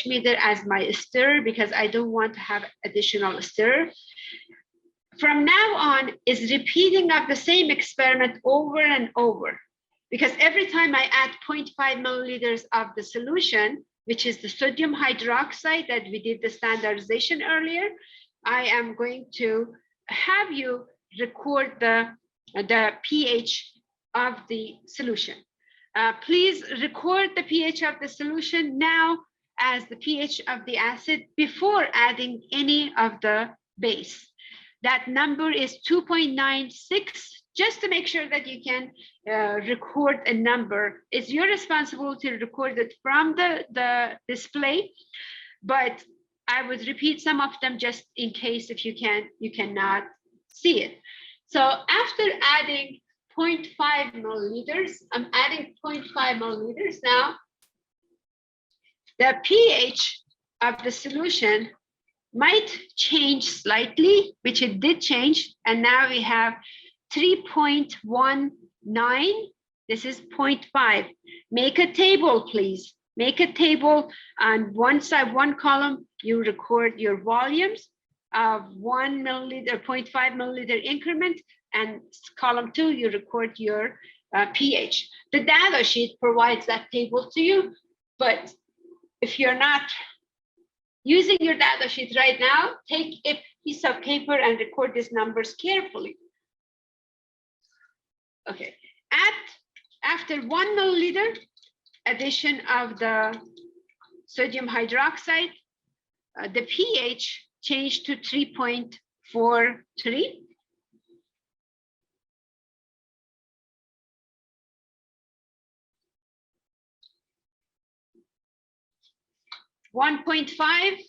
pH meter as my stir because I don't want to have additional stir. From now on is repeating of the same experiment over and over, because every time I add 0.5 milliliters of the solution, which is the sodium hydroxide that we did the standardization earlier, I am going to have you record the pH of the solution. Please record the pH of the solution now as the pH of the acid before adding any of the base. That number is 2.96, just to make sure that you can record a number. It's your responsibility to record it from the display, but I would repeat some of them just in case if you cannot see it. So after adding 0.5 milliliters, I'm adding 0.5 milliliters now. The pH of the solution might change slightly, which it did change, and now we have 3.19. This is 0.5. Make a table, please. Make a table on one side, one column, you record your volumes of 1 milliliter, 0.5 milliliter increment, and column 2, you record your pH. The data sheet provides that table to you, but if you're not using your data sheet right now, take a piece of paper and record these numbers carefully. Okay, after 1 milliliter addition of the sodium hydroxide, the pH changed to 3.43. One 1.5,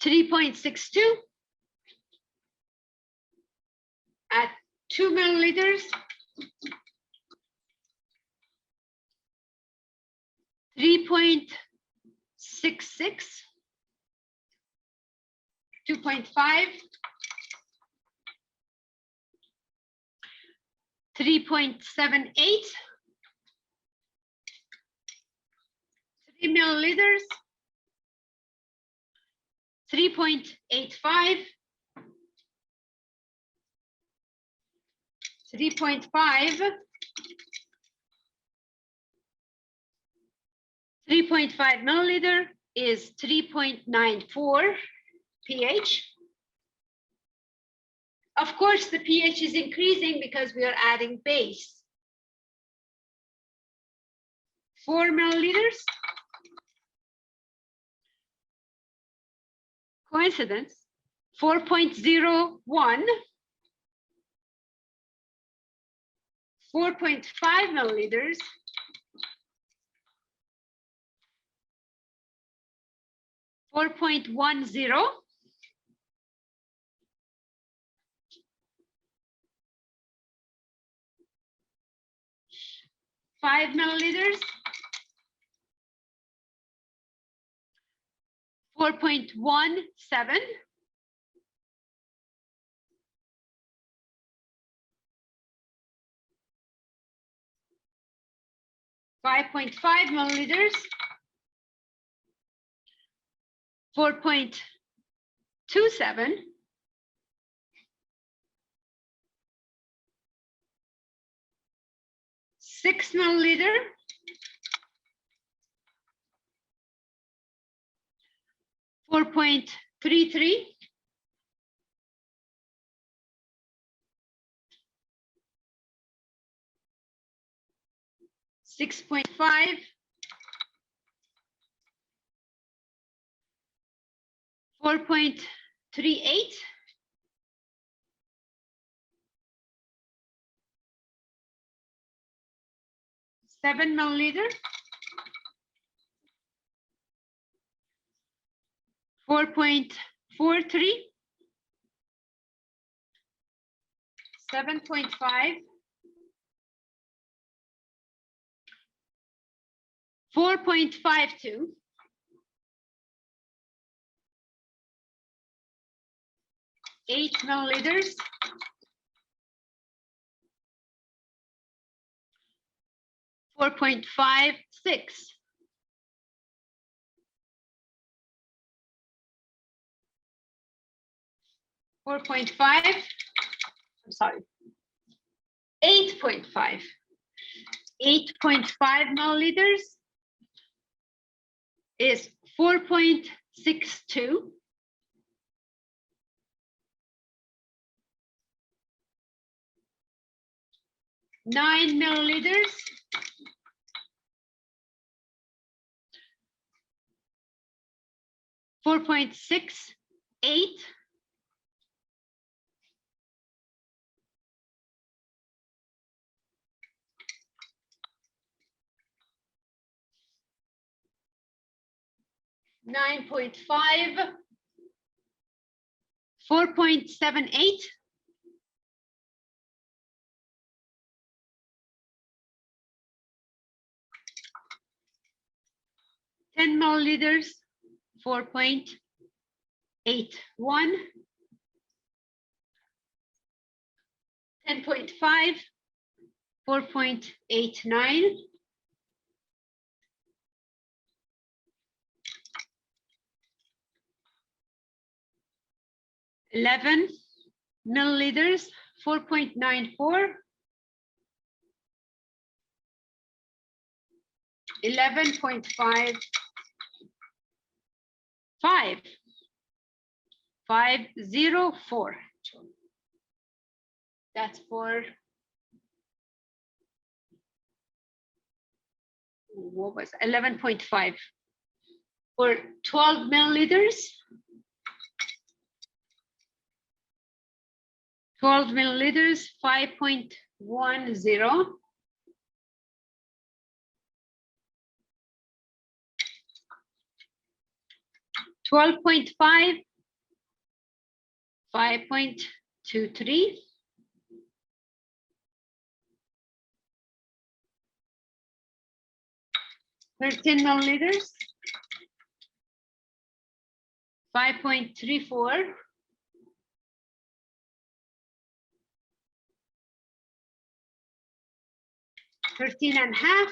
3.62 at 2 milliliters, 3.66, 2.5, 3.78, 3 milliliters, 3.85, 3.5, 3.5 milliliter is 3.94 pH. Of course, the pH is increasing because we are adding base. 4 milliliters. Coincidence. 4.01. 4.5 milliliters. 4.10. 5 milliliters. 4.17. 5.5 milliliters. 4.27. 6 milliliter. 4.33. 6.5. 4.38. 7 milliliter. 4.43. 7.5. 4.52. 8 milliliters. 4.56. 4.5, I'm sorry, 8.5. 8.5 milliliters is 4.62. 9 milliliters, 4.68. 9.5, 4.78. 10 milliliters, 4.81. 10.5, 4.89. 11 milliliters, 4.94. 11.5, 504. That's for, what was 11.5 for 12 milliliters. 12 milliliters, 5.10. 12.5, 5.23. 13 milliliters, 5.34. 13 and a half,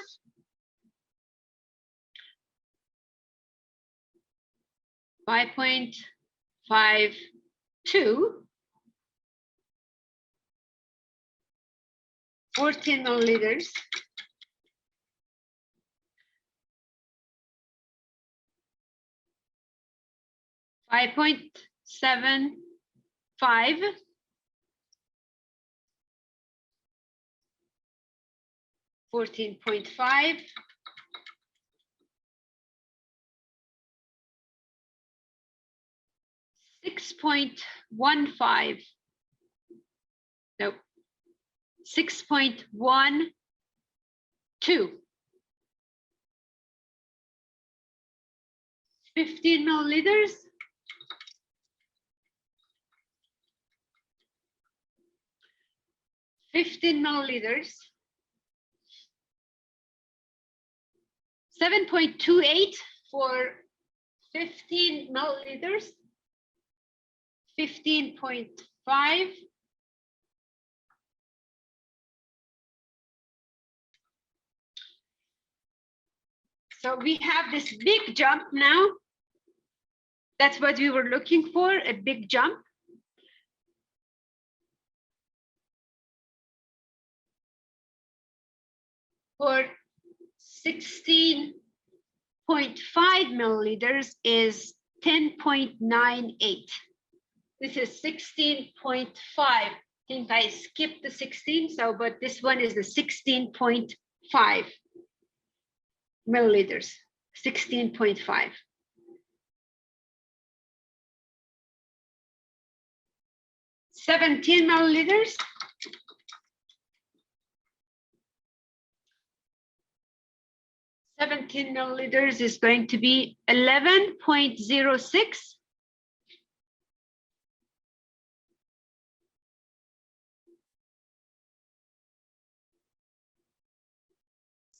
5.52. 14 milliliters, 5.75. 14.5. 6.15. No, 6.12. 15 milliliters. 15 milliliters. 7.28 for 15 milliliters. 15.5. So we have this big jump now. That's what we were looking for, a big jump. For 16.5 milliliters is 10.98. This is 16.5. I think I skipped the 16, so but this one is the 16.5 milliliters. 16.5. 17 milliliters. 17 milliliters is going to be 11.06.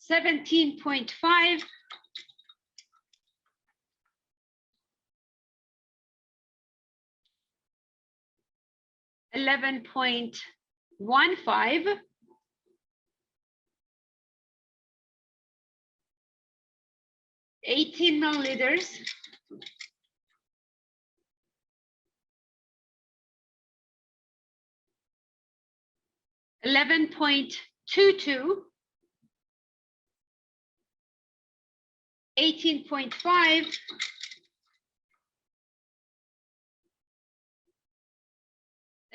17.5. 11.15. 18 milliliters. 11.22, 18.5,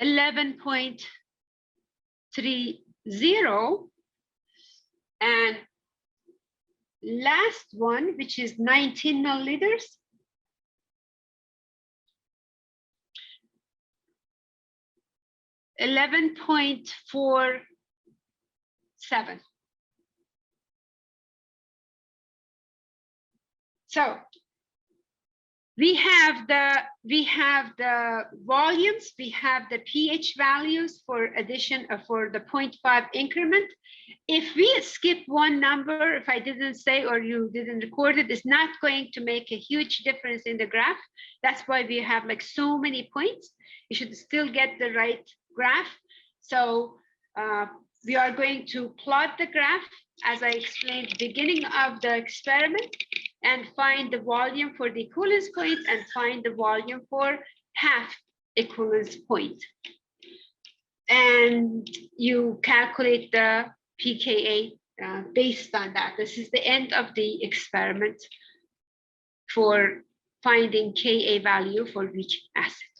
11.30, and last one, which is 19 milliliters, 11.47. So we have the volumes, we have the pH values for addition for the 0.5 increment. If we skip one number, if I didn't say or you didn't record it, it's not going to make a huge difference in the graph. That's why we have like so many points. You should still get the right graph. So we are going to plot the graph as I explained beginning of the experiment, and find the volume for the equivalence point and find the volume for half equivalence point. And you calculate the pKa based on that. This is the end of the experiment for finding Ka value for each acid.